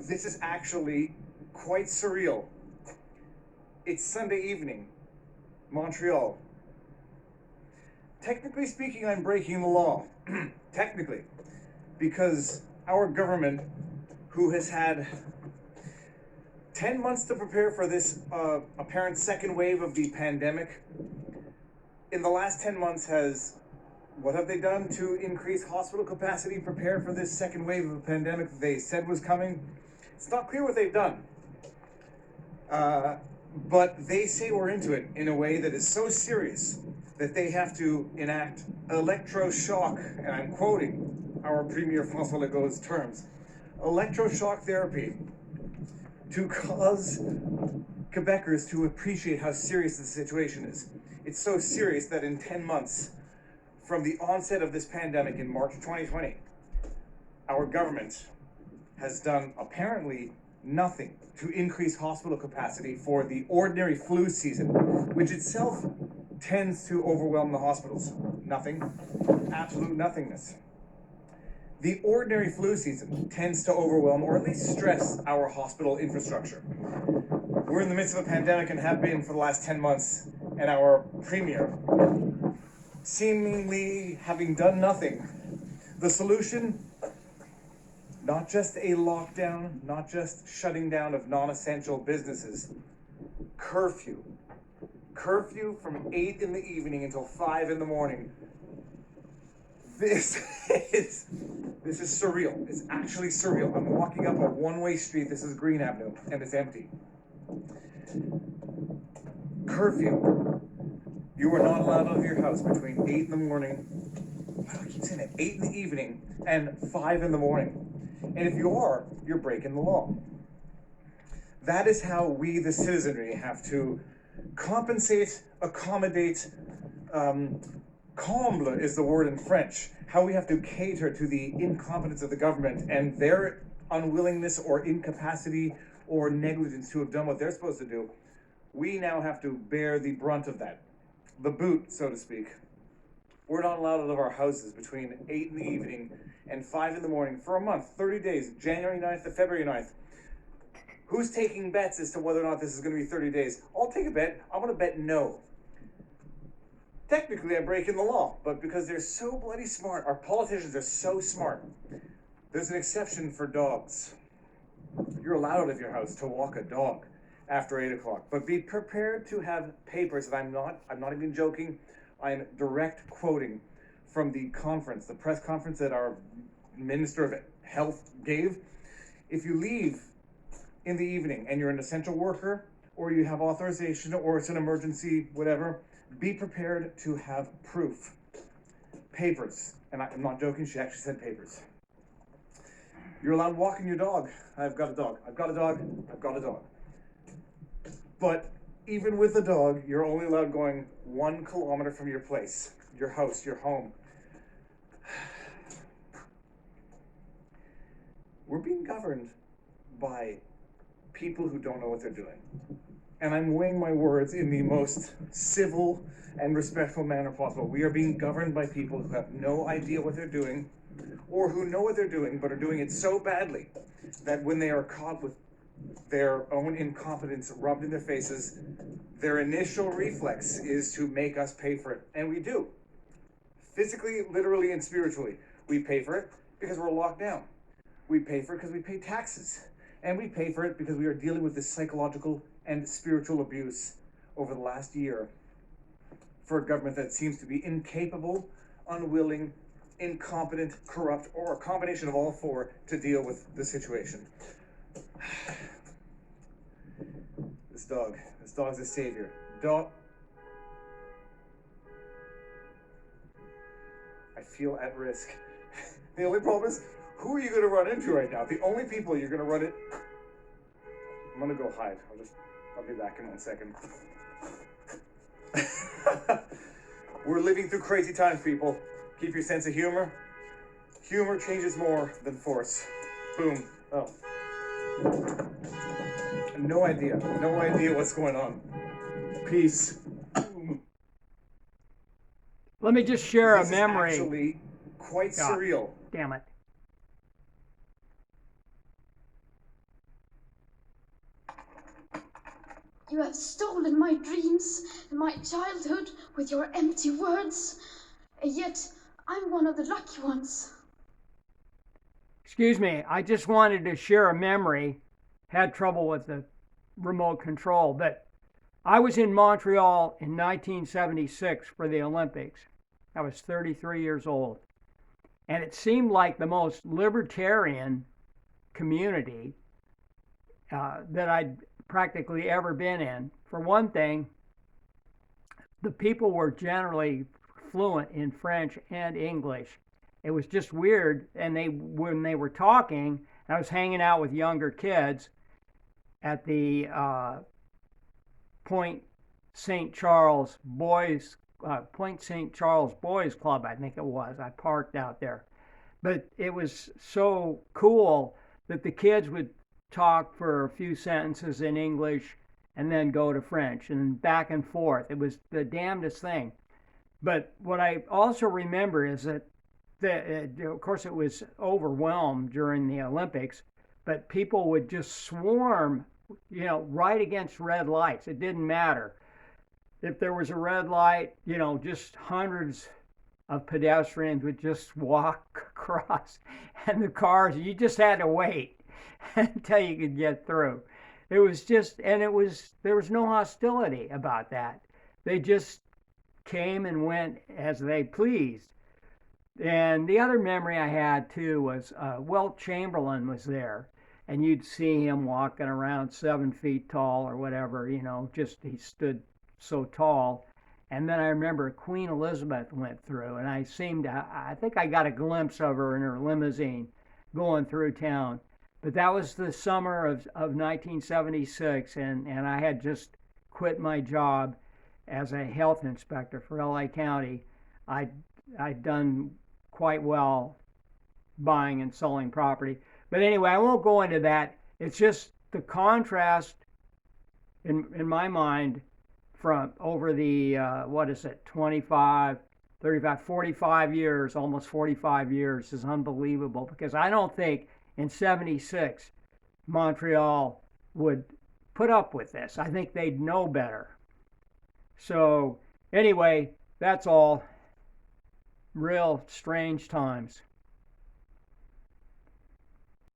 This is actually quite surreal. It's Sunday evening, Montreal. Technically speaking, I'm breaking the law. Technically. Because our government, who has had 10 months to prepare for this apparent second wave of the pandemic, in the last 10 months what have they done to increase hospital capacity, prepare for this second wave of the pandemic that they said was coming? It's not clear what they've done. But they say we're into it in a way that is so serious that they have to enact electroshock, and I'm quoting our Premier François Legault's terms, electroshock therapy to cause Quebecers to appreciate how serious the situation is. It's so serious that in 10 months from the onset of this pandemic in March 2020, our government has done apparently nothing to increase hospital capacity for the ordinary flu season, which itself tends to overwhelm the hospitals. Nothing. Absolute nothingness. The ordinary flu season tends to overwhelm or at least stress our hospital infrastructure. We're in the midst of a pandemic and have been for the last 10 months, and our premier, seemingly having done nothing. The solution? Not just a lockdown, not just shutting down of non-essential businesses. Curfew. Curfew from 8 in the evening until 5 in the morning. This is surreal. It's actually surreal. I'm walking up a one-way street. This is Green Avenue, and it's empty. Curfew. You are not allowed out of your house between 8 in the morning, why do I keep saying that? 8 in the evening and 5 in the morning. And if you are, you're breaking the law. That is how we, the citizenry, have to compensate, accommodate, comble is the word in French, how we have to cater to the incompetence of the government and their unwillingness or incapacity or negligence to have done what they're supposed to do. We now have to bear the brunt of that. The boot, so to speak. We're not allowed out of our houses between 8 in the evening and 5 in the morning for a month, 30 days, January 9th to February 9th. Who's taking bets as to whether or not this is going to be 30 days? I'll take a bet. I'm going to bet no. Technically, I'm breaking the law, but because they're so bloody smart, our politicians are so smart, there's an exception for dogs. You're allowed out of your house to walk a dog after 8 o'clock, but be prepared to have papers, and I'm not even joking, I'm direct quoting from the conference, the press conference that our Minister of Health gave. If you leave in the evening and you're an essential worker, or you have authorization, or it's an emergency, whatever, be prepared to have proof. Papers. And I'm not joking, she actually said papers. You're allowed walking your dog. I've got a dog. I've got a dog. I've got a dog. But even with the dog, you're only allowed going 1 kilometer from your place, your house, your home. We're being governed by people who don't know what they're doing. And I'm weighing my words in the most civil and respectful manner possible. We are being governed by people who have no idea what they're doing, or who know what they're doing, but are doing it so badly that when they are caught with their own incompetence rubbed in their faces, their initial reflex is to make us pay for it. And we do. Physically, literally, and spiritually. We pay for it because we're locked down. We pay for it because we pay taxes. And we pay for it because we are dealing with this psychological and spiritual abuse over the last year for a government that seems to be incapable, unwilling, incompetent, corrupt, or a combination of all four to deal with the situation. This dog's a savior. I feel at risk. The only problem is, who are you going to run into right now? The only people you're going to run it. I'm going to go hide. I'll be back in 1 second. We're living through crazy times, people. Keep your sense of humor. Humor changes more than force. Boom. Oh. No idea what's going on. Peace. Let me just share This a memory. Is actually quite surreal. Damn it. You have stolen my dreams and my childhood with your empty words. And yet, I'm one of the lucky ones. Excuse me, I just wanted to share a memory. Had trouble with the remote control, but I was in Montreal in 1976 for the Olympics. I was 33 years old. And it seemed like the most libertarian community that I'd practically ever been in. For one thing, the people were generally fluent in French and English. It was just weird. And when they were talking, I was hanging out with younger kids at the Point St. Charles Boys Club, I think it was. I parked out there. But it was so cool that the kids would talk for a few sentences in English and then go to French and back and forth. It was the damnedest thing. But what I also remember is that, of course, it was overwhelmed during the Olympics, but people would just swarm, right against red lights. It didn't matter. If there was a red light, just hundreds of pedestrians would just walk across, and the cars, you just had to wait until you could get through. It was just, and there was no hostility about that. They just came and went as they pleased. And the other memory I had too was Wilt Chamberlain was there, and you'd see him walking around 7 feet tall or whatever, just he stood so tall. And then I remember Queen Elizabeth went through, and I think I got a glimpse of her in her limousine going through town. But that was the summer of 1976, and I had just quit my job as a health inspector for LA County. I'd done quite well buying and selling property. But anyway, I won't go into that. It's just the contrast in my mind from over the, 25, 35, 45 years, almost 45 years is unbelievable, because I don't think in 76 Montreal would put up with this. I think they'd know better. So anyway, that's all. Real strange times.